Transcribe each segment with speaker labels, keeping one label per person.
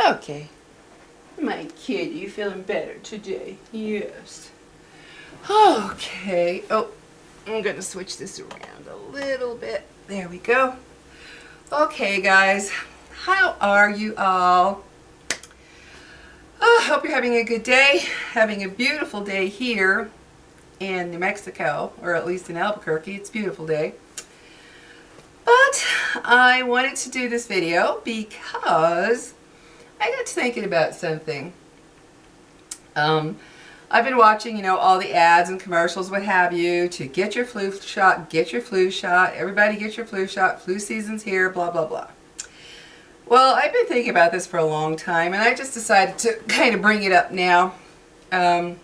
Speaker 1: Okay. My kid, you feeling better today? Yes. Okay. Oh, I'm going to switch this around a little bit. There we go. Okay, guys. How are you all? Oh, I hope you're having a good day. Having a beautiful day here in New Mexico, or at least in Albuquerque. It's a beautiful day. But I wanted to do this video because I got to thinking about something. I've been watching, all the ads and commercials, what have you, to get your flu shot, everybody get your flu shot, flu season's here, blah, blah, blah. Well, I've been thinking about this for a long time, and I just decided to kind of bring it up now. I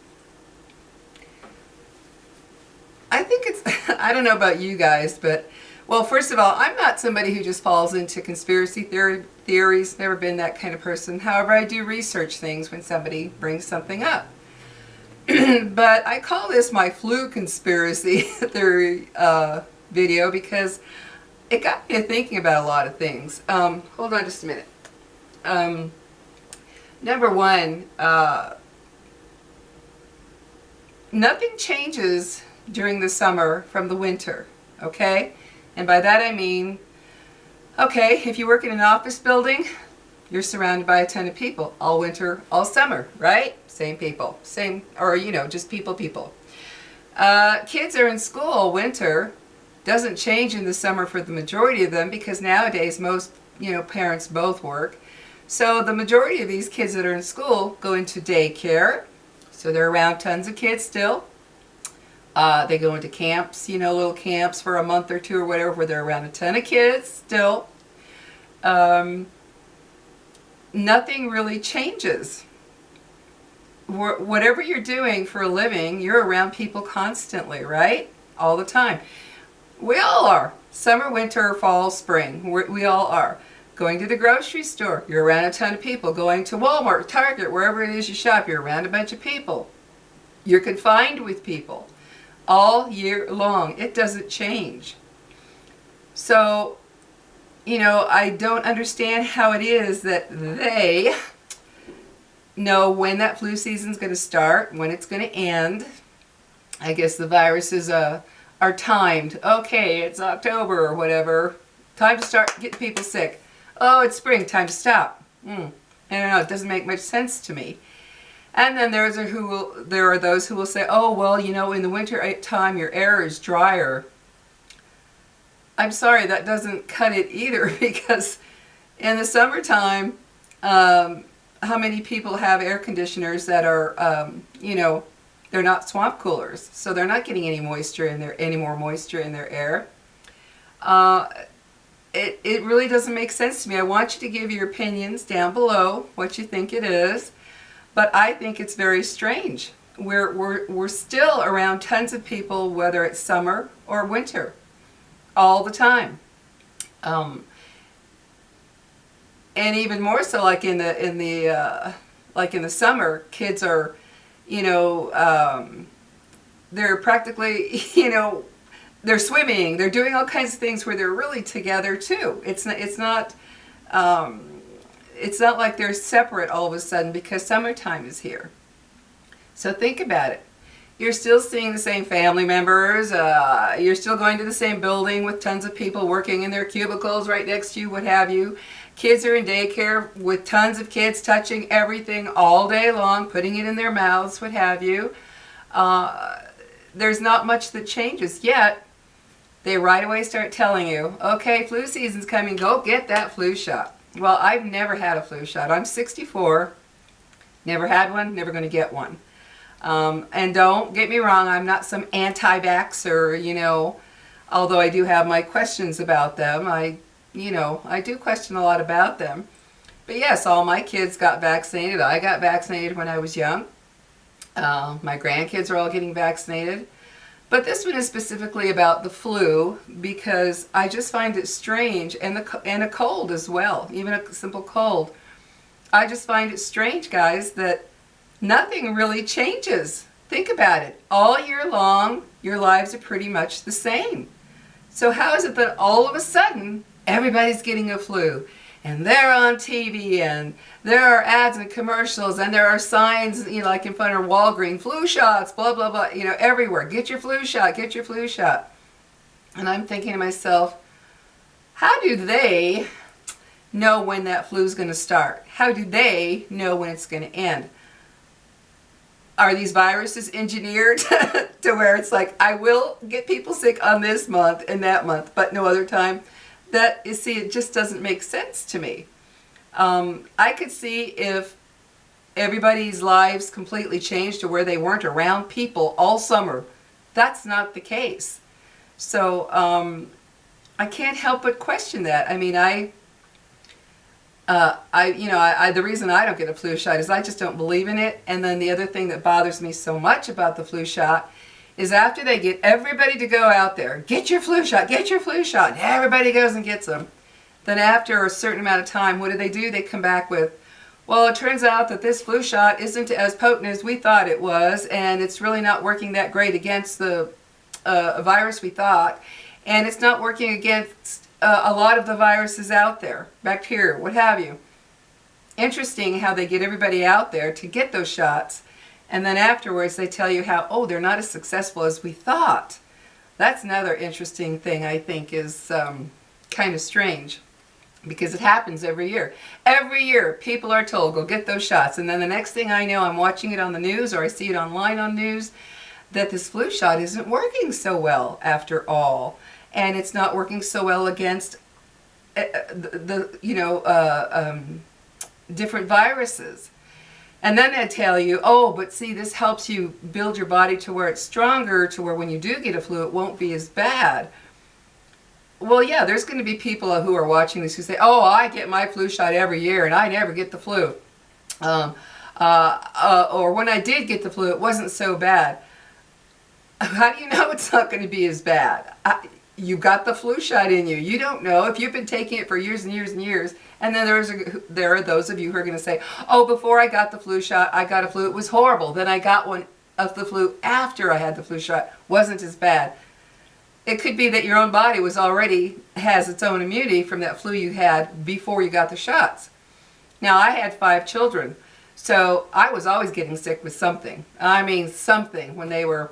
Speaker 1: think it's, I don't know about you guys, but, well, first of all, I'm not somebody who just falls into conspiracy theories, never been that kind of person. However, I do research things when somebody brings something up. But I call this my flu conspiracy theory video because it got me thinking about a lot of things. Hold on just a minute. Number one, nothing changes during the summer from the winter, okay? And by that I mean, okay, if you work in an office building, you're surrounded by a ton of people all winter, all summer, right? Same people, same, or just people. Kids are in school winter, doesn't change in the summer for the majority of them because nowadays most, parents both work. So the majority of these kids that are in school go into daycare, so they're around tons of kids still. They go into camps, little camps for a month or two or whatever, where they're around a ton of kids still. Nothing really changes. Whatever you're doing for a living, you're around people constantly, right? All the time. We all are. Summer, winter, fall, spring. We all are. Going to the grocery store, you're around a ton of people. Going to Walmart, Target, wherever it is you shop, you're around a bunch of people. You're confined with people all year long. It doesn't change. So, I don't understand how it is that they know when that flu season's going to start, when it's going to end. I guess the viruses are timed. Okay, it's October or whatever. Time to start getting people sick. Oh, it's spring. Time to stop. I don't know. It doesn't make much sense to me. And then there are those who will say, oh, well, in the winter time your air is drier. I'm sorry, that doesn't cut it either, because in the summertime, how many people have air conditioners that are, they're not swamp coolers, so they're not getting any more moisture in their air. It really doesn't make sense to me. I want you to give your opinions down below, what you think it is, but I think it's very strange. We're still around tons of people, whether it's summer or winter. All the time, and even more so, like in the summer, kids are, they're practically, they're swimming, they're doing all kinds of things where they're really together too. It's not like they're separate all of a sudden because summertime is here. So think about it. You're still seeing the same family members, you're still going to the same building with tons of people working in their cubicles right next to you, what have you. Kids are in daycare with tons of kids touching everything all day long, putting it in their mouths, what have you. There's not much that changes, yet they right away start telling you, okay, flu season's coming, go get that flu shot. Well, I've never had a flu shot. I'm 64, never had one, never going to get one. And don't get me wrong, I'm not some anti-vaxxer, although I do have my questions about them. I do question a lot about them. But yes, all my kids got vaccinated. I got vaccinated when I was young. My grandkids are all getting vaccinated. But this one is specifically about the flu because I just find it strange, and a cold as well, even a simple cold. I just find it strange, guys, that nothing really changes. Think about it. All year long, your lives are pretty much the same. So how is it that all of a sudden, everybody's getting a flu? and they're on TV, and there are ads and commercials, and there are signs, you know, like in front of Walgreens, flu shots, blah, blah, blah, you know, everywhere. Get your flu shot, get your flu shot. And I'm thinking to myself, how do they know when that flu's going to start? How do they know when it's going to end? Are these viruses engineered to where it's like, I will get people sick on this month and that month, but no other time? That, you see, it just doesn't make sense to me. I could see if everybody's lives completely changed to where they weren't around people all summer. That's not the case. So I can't help but question that. I mean, the reason I don't get a flu shot is I just don't believe in it. And then the other thing that bothers me so much about the flu shot is after they get everybody to go out there, get your flu shot, get your flu shot, and everybody goes and gets them. Then after a certain amount of time, what do? They come back with, well, it turns out that this flu shot isn't as potent as we thought it was, and it's really not working that great against the virus we thought, and it's not working against a lot of the viruses out there, bacteria, what have you. Interesting how they get everybody out there to get those shots, and then afterwards they tell you how, oh, they're not as successful as we thought. That's another interesting thing I think is kind of strange, because it happens every year. Every year people are told, go get those shots, and then the next thing I know, I'm watching it on the news or I see it online on news that this flu shot isn't working so well after all. And it's not working so well against different viruses. And then they tell you, oh, but see, this helps you build your body to where it's stronger, to where when you do get a flu, it won't be as bad. Well, yeah, there's going to be people who are watching this who say, oh, I get my flu shot every year and I never get the flu. Or when I did get the flu, it wasn't so bad. How do you know it's not going to be as bad? You've got the flu shot in you. You don't know if you've been taking it for years and years and years. And then there are those of you who are going to say, oh, before I got the flu shot, I got a flu. It was horrible. Then I got one of the flu after I had the flu shot. Wasn't as bad. It could be that your own body has its own immunity from that flu you had before you got the shots. Now, I had 5 children, so I was always getting sick with something. I mean, something when they were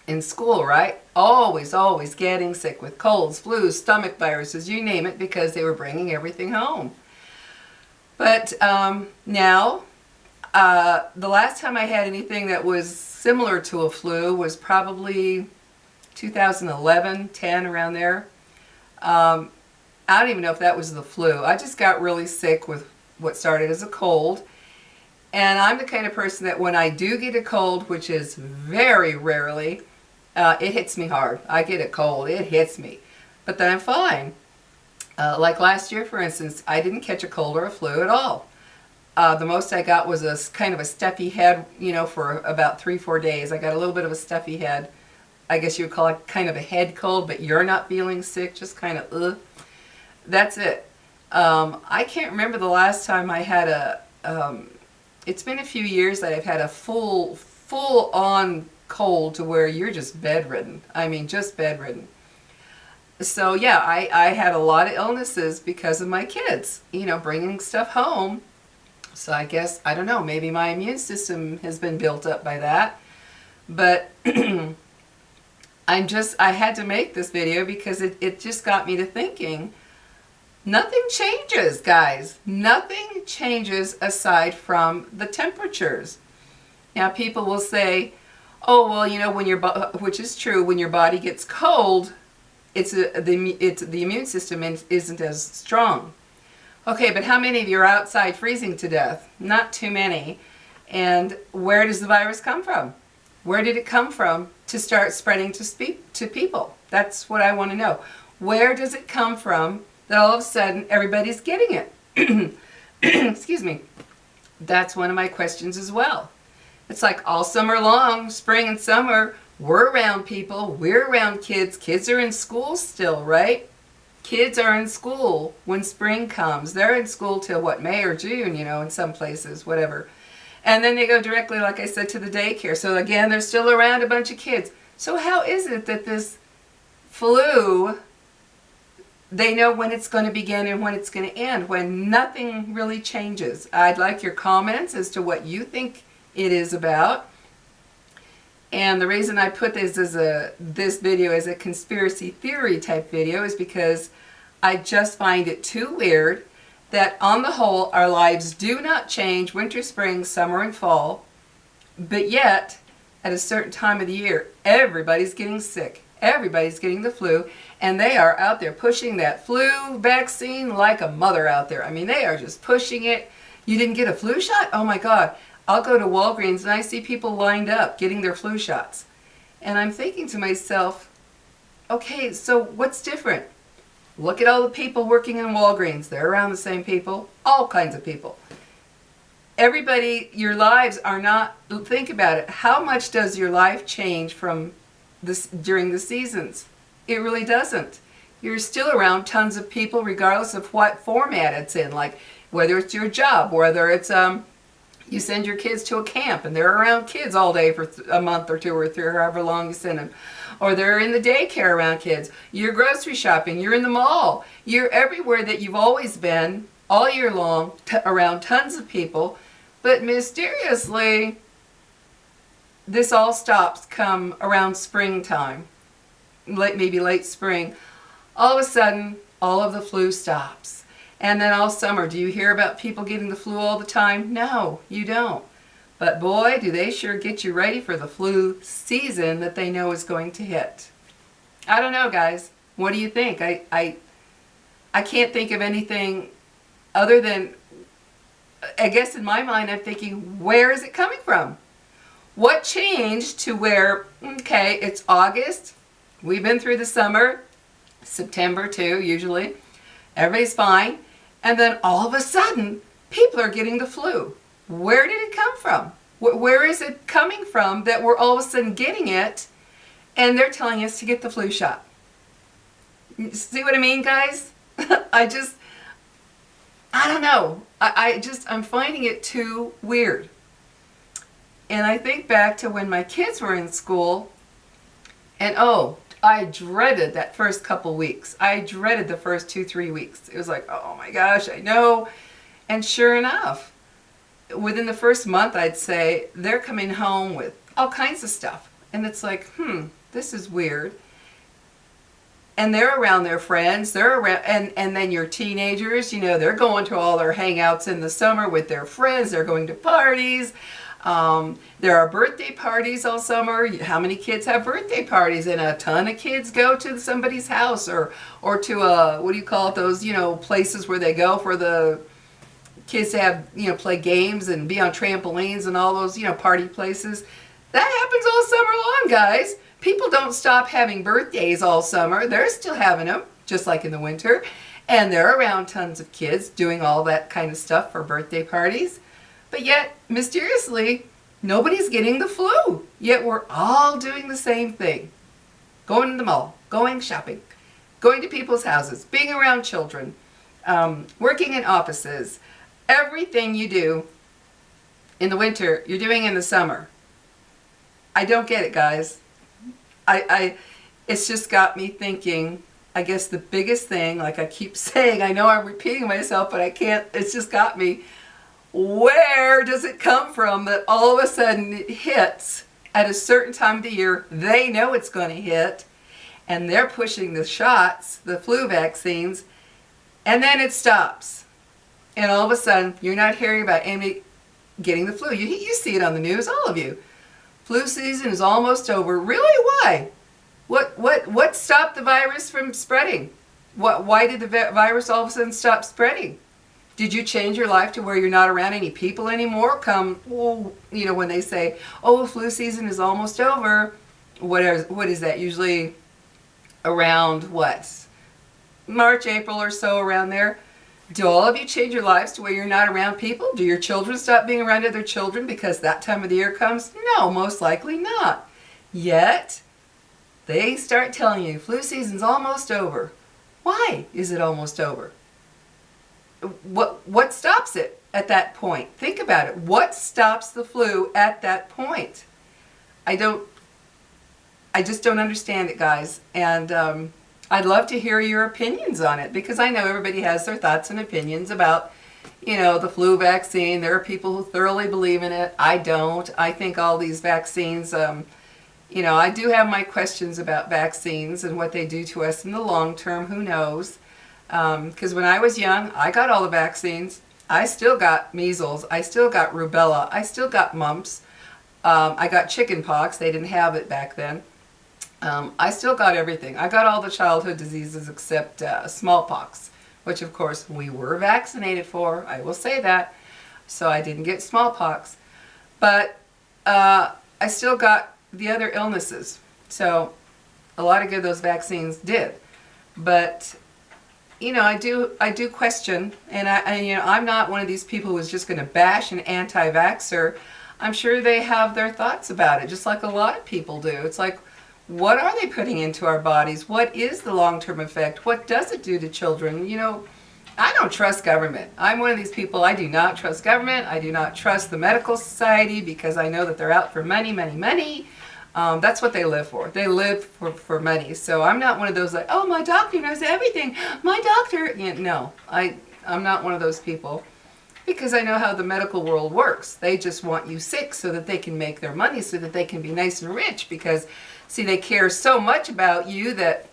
Speaker 1: in school, right? Always, always getting sick with colds, flus, stomach viruses, you name it, because they were bringing everything home. But now, the last time I had anything that was similar to a flu was probably 2011, 10, around there. I don't even know if that was the flu. I just got really sick with what started as a cold. And I'm the kind of person that when I do get a cold, which is very rarely, it hits me hard. I get a cold, it hits me. But then I'm fine. Like last year, for instance, I didn't catch a cold or a flu at all. The most I got was a kind of a stuffy head, you know, for about 3-4 days. I got a little bit of a stuffy head. I guess you would call it kind of a head cold, but you're not feeling sick, just kind of, ugh. That's it. I can't remember the last time I had it's been a few years that I've had a full-on cold to where you're just bedridden. I mean, just bedridden. So yeah, I had a lot of illnesses because of my kids, you know, bringing stuff home. So I guess, I don't know, maybe my immune system has been built up by that. But I had to make this video because it just got me to thinking, nothing changes, guys. Nothing changes aside from the temperatures. Now people will say, oh, well, you know, which is true, when your body gets cold, the immune system isn't as strong. Okay, but how many of you are outside freezing to death? Not too many. And where does the virus come from? Where did it come from to start spreading to people? That's what I want to know. Where does it come from that all of a sudden everybody's getting it? Excuse me. That's one of my questions as well. It's like all summer long, spring and summer, we're around people, we're around kids. Kids are in school still, right? Kids are in school when spring comes. They're in school till what, May or June, you know, in some places, whatever. And then they go directly, like I said, to the daycare. So again, they're still around a bunch of kids. So how is it that this flu they know when it's going to begin and when it's going to end, when nothing really changes. I'd like your comments as to what you think it is about. And the reason I put this video as a conspiracy theory type video is because I just find it too weird that on the whole our lives do not change winter, spring, summer, and fall, but yet at a certain time of the year everybody's getting sick, everybody's getting the flu, and they are out there pushing that flu vaccine like a mother out there. I mean, they are just pushing it. You didn't get a flu shot? Oh my God. I'll go to Walgreens and I see people lined up getting their flu shots. And I'm thinking to myself, okay, so what's different? Look at all the people working in Walgreens. They're around the same people, all kinds of people. Everybody, your lives are not, think about it. How much does your life change from this during the seasons? It really doesn't. You're still around tons of people regardless of what format it's in, like whether it's your job, whether it's you send your kids to a camp and they're around kids all day for a month or two or three, or however long you send them. Or they're in the daycare around kids. You're grocery shopping. You're in the mall. You're everywhere that you've always been all year long around tons of people. But mysteriously, this all stops come around springtime, maybe late spring. All of a sudden, all of the flu stops. And then all summer, do you hear about people getting the flu all the time? No, you don't. But boy, do they sure get you ready for the flu season that they know is going to hit. I don't know, guys. What do you think? I can't think of anything other than, I guess in my mind, I'm thinking, where is it coming from? What changed to where, okay, it's August, we've been through the summer, September too, usually, everybody's fine. And then all of a sudden, people are getting the flu. Where did it come from? Where is it coming from that we're all of a sudden getting it and they're telling us to get the flu shot? See what I mean, guys? I don't know. I'm finding it too weird. And I think back to when my kids were in school, and oh, I dreaded that first couple weeks. I dreaded the first 2-3 weeks. It was like, oh my gosh, I know. And sure enough, within the first month, I'd say, they're coming home with all kinds of stuff. And it's like, this is weird. And they're around their friends, they're around, and then your teenagers, you know, they're going to all their hangouts in the summer with their friends, they're going to parties. There are birthday parties all summer. How many kids have birthday parties? And a ton of kids go to somebody's house or to what do you call it, those, you know, places where they go for the kids to have, you know, play games and be on trampolines and all those, you know, party places. That happens all summer long, guys. People don't stop having birthdays all summer. They're still having them, just like in the winter. And they're around tons of kids doing all that kind of stuff for birthday parties. But yet, mysteriously, nobody's getting the flu. Yet we're all doing the same thing. Going to the mall, going shopping, going to people's houses, being around children, working in offices. Everything you do in the winter, you're doing in the summer. I don't get it, guys. It's just got me thinking, I guess the biggest thing, like I keep saying, I know I'm repeating myself, but I can't, it's just got me. Where does it come from that all of a sudden it hits at a certain time of the year? They know it's going to hit, and they're pushing the shots, the flu vaccines, and then it stops. And all of a sudden, you're not hearing about anybody getting the flu. You see it on the news, all of you. Flu season is almost over. Really? Why? What stopped the virus from spreading? Why did the virus all of a sudden stop spreading? Did you change your life to where you're not around any people anymore? You know, when they say, oh, flu season is almost over, what is that? Usually around what? March, April or so, around there. Do all of you change your lives to where you're not around people? Do your children stop being around other children because that time of the year comes? No, most likely not. Yet, they start telling you, flu season's almost over. Why is it almost over? What stops it at that point? Think about it. What stops the flu at that point? I just don't understand it, guys. And I'd love to hear your opinions on it, because I know everybody has their thoughts and opinions about, you know, the flu vaccine. There are people who thoroughly believe in it. I don't. I think all these vaccines, you know, I do have my questions about vaccines and what they do to us in the long term. Who knows? Because when I was young, I got all the vaccines. I still got measles. I still got rubella. I still got mumps. I got chicken pox. They didn't have it back then. I still got everything. I got all the childhood diseases except smallpox, which of course we were vaccinated for. I will say that. So I didn't get smallpox. But I still got the other illnesses. So a lot of good those vaccines did. But you know, I do question, and you know, I'm not one of these people who's just going to bash an anti-vaxxer. I'm sure they have their thoughts about it, just like a lot of people do. It's like, what are they putting into our bodies? What is the long-term effect? What does it do to children? You know, I don't trust government. I'm one of these people, I do not trust government. I do not trust the medical society, because I know that they're out for money, money, money. That's what they live for. They live for money. So I'm not one of those like, oh, my doctor knows everything. My doctor. You know, no, I'm not one of those people, because I know how the medical world works. They just want you sick so that they can make their money, so that they can be nice and rich, because see, they care so much about you that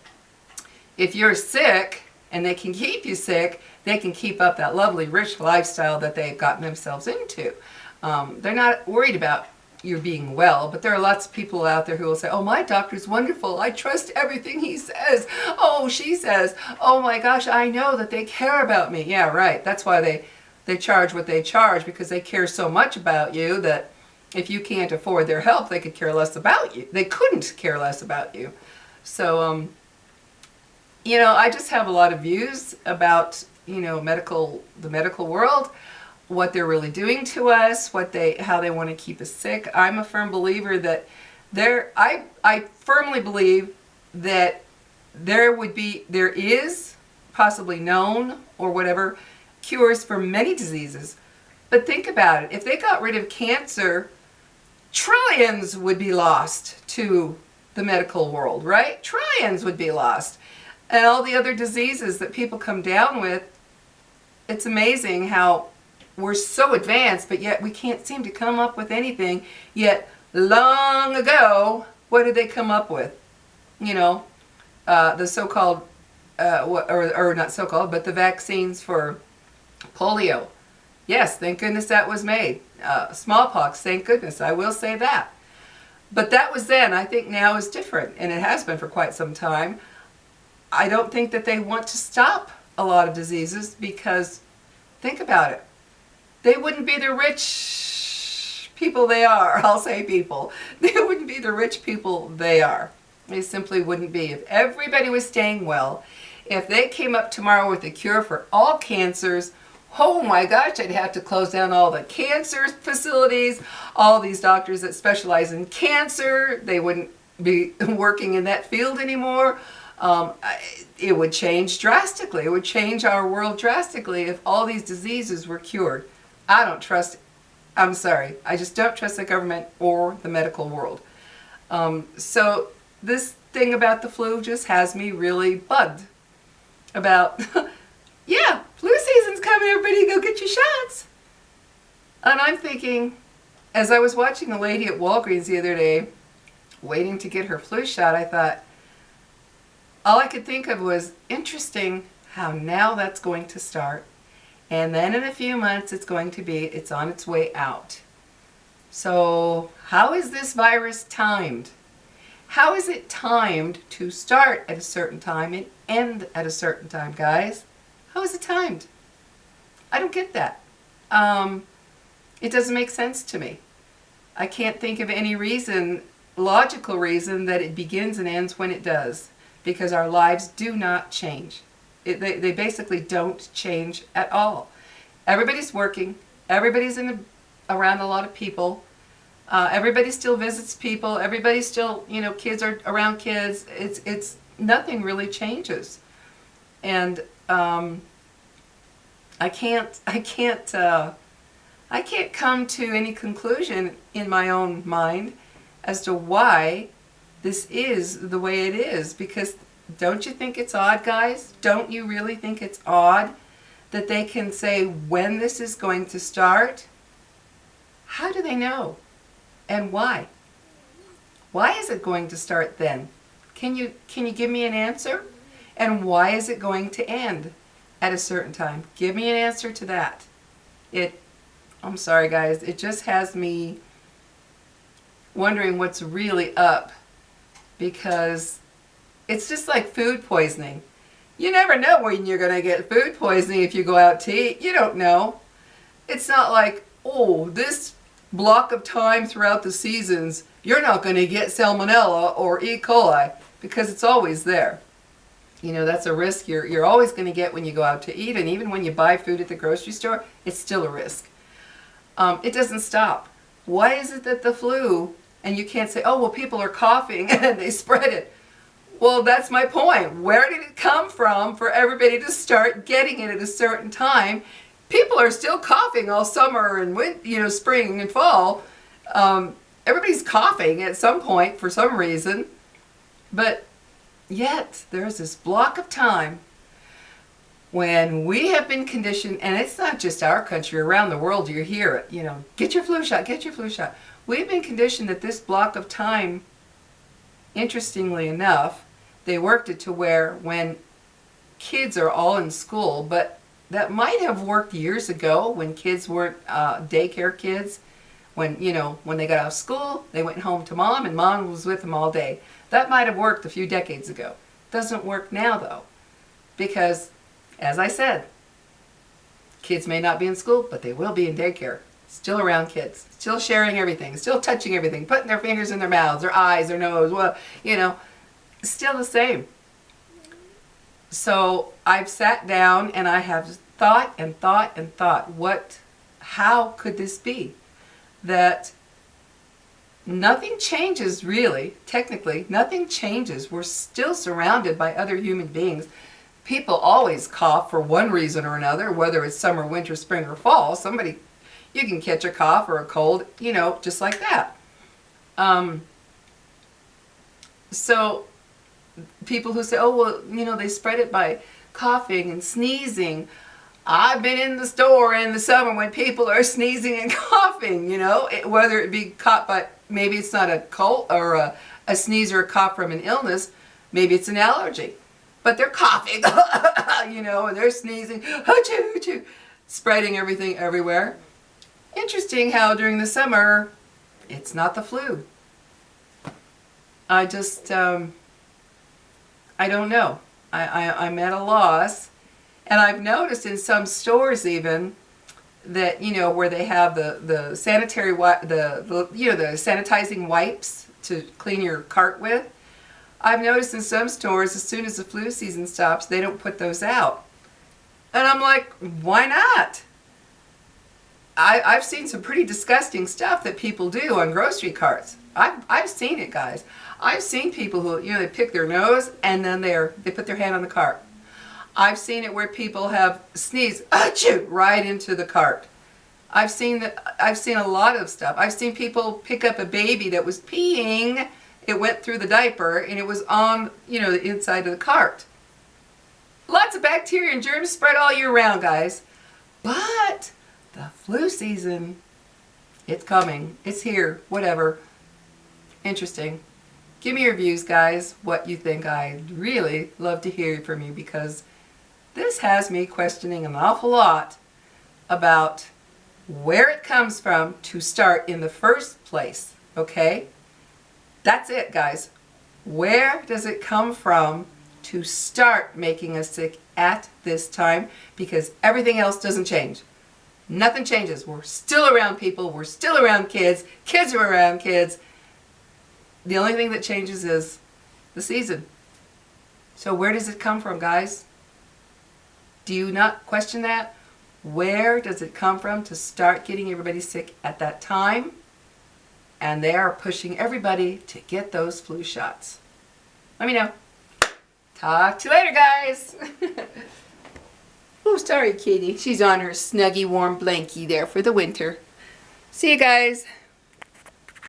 Speaker 1: if you're sick and they can keep you sick, they can keep up that lovely rich lifestyle that they've gotten themselves into. They're not worried about you being well, but there are lots of people out there who will say, oh, my doctor's wonderful. I trust everything he says. Oh, she says. Oh my gosh, I know that they care about me. Yeah, right. That's why they charge what they charge, because they care so much about you that if you can't afford their help, they could care less about you. They couldn't care less about you. So, you know, I just have a lot of views about, you know, the medical world, what they're really doing to us, how they want to keep us sick. I'm a firm believer that I firmly believe that there is possibly known or whatever cures for many diseases. But think about it. If they got rid of cancer, trillions would be lost to the medical world, right? Trillions would be lost. And all the other diseases that people come down with, it's amazing how we're so advanced, but yet we can't seem to come up with anything. Yet long ago, what did they come up with? You know, the so-called, or not so-called, but the vaccines for polio. Yes, thank goodness that was made. Smallpox, thank goodness, I will say that. But that was then. I think now is different, and it has been for quite some time. I don't think that they want to stop a lot of diseases, because think about it. They wouldn't be the rich people they are. I'll say people. They wouldn't be the rich people they are. They simply wouldn't be. If everybody was staying well, if they came up tomorrow with a cure for all cancers, oh my gosh, they'd have to close down all the cancer facilities, all these doctors that specialize in cancer. They wouldn't be working in that field anymore. It would change drastically. It would change our world drastically if all these diseases were cured. I don't trust, I'm sorry, I just don't trust the government or the medical world. So this thing about the flu just has me really bugged about, yeah, flu season's coming, everybody go get your shots. And I'm thinking, as I was watching a lady at Walgreens the other day, waiting to get her flu shot, I thought, all I could think of was, interesting how now that's going to start. And then in a few months it's on its way out. So how is this virus timed? How is it timed to start at a certain time and end at a certain time, guys? How is it timed? I don't get that. It doesn't make sense to me. I can't think of any logical reason that it begins and ends when it does, because our lives do not change. They basically don't change at all. Everybody's working. Everybody's around a lot of people. Everybody still visits people. Everybody still, you know, kids are around kids. It's nothing really changes. And I can't come to any conclusion in my own mind as to why this is the way it is, because Don't you think it's odd, guys? Don't you really think it's odd that they can say when this is going to start? How do they know? And why? Why is it going to start then? Can you give me an answer? And why is it going to end at a certain time? Give me an answer to that. I'm sorry, guys, it just has me wondering what's really up, because it's just like food poisoning. You never know when you're going to get food poisoning if you go out to eat. You don't know. It's not like, oh, this block of time throughout the seasons, you're not going to get salmonella or E. coli, because it's always there. You know, that's a risk you're always going to get when you go out to eat, and even when you buy food at the grocery store, it's still a risk. It doesn't stop. Why is it that the flu, and you can't say, oh, well, people are coughing and they spread it. Well, that's my point. Where did it come from for everybody to start getting it at a certain time? People are still coughing all summer and spring and fall. Everybody's coughing at some point for some reason, but yet there's this block of time when we have been conditioned, and it's not just our country, around the world you hear it, get your flu shot, get your flu shot. We've been conditioned that this block of time, interestingly enough, they worked it to where when kids are all in school, but that might have worked years ago when kids weren't daycare kids. When they got out of school, they went home to mom, and mom was with them all day. That might have worked a few decades ago. Doesn't work now, though, because, as I said, kids may not be in school, but they will be in daycare. Still around kids, still sharing everything, still touching everything, putting their fingers in their mouths, their eyes, their nose, still the same. So I've sat down and I have thought and thought and thought, how could this be? That nothing changes really, technically, nothing changes. We're still surrounded by other human beings. People always cough for one reason or another, whether it's summer, winter, spring, or fall. You can catch a cough or a cold, just like that. So people who say, oh, well, they spread it by coughing and sneezing. I've been in the store in the summer when people are sneezing and coughing, whether it be caught by, maybe it's not a cold or a sneeze or a cough from an illness, maybe it's an allergy. But they're coughing, and they're sneezing, achoo, achoo, spreading everything everywhere. Interesting how during the summer, it's not the flu. I don't know. I'm at a loss. And I've noticed in some stores even that, where they have the sanitary, the sanitizing wipes to clean your cart with. I've noticed in some stores, as soon as the flu season stops, they don't put those out. And I'm like, why not? I've seen some pretty disgusting stuff that people do on grocery carts. I've seen it, guys. I've seen people who, they pick their nose and then they put their hand on the cart. I've seen it where people have sneezed, achoo, right into the cart. I've seen a lot of stuff. I've seen people pick up a baby that was peeing. It went through the diaper and it was on, the inside of the cart. Lots of bacteria and germs spread all year round, guys. But the flu season, it's coming. It's here. Whatever. Interesting. Give me your views, guys, what you think. I'd really love to hear from you, because this has me questioning an awful lot about where it comes from to start in the first place, okay? That's it, guys. Where does it come from to start making us sick at this time? Because everything else doesn't change. Nothing changes. We're still around people. We're still around kids. Kids are around kids. The only thing that changes is the season. So where does it come from, guys? Do you not question that? Where does it come from to start getting everybody sick at that time? And they are pushing everybody to get those flu shots. Let me know. Talk to you later, guys. Oh, sorry, kitty. She's on her snuggy warm blankie there for the winter. See you guys.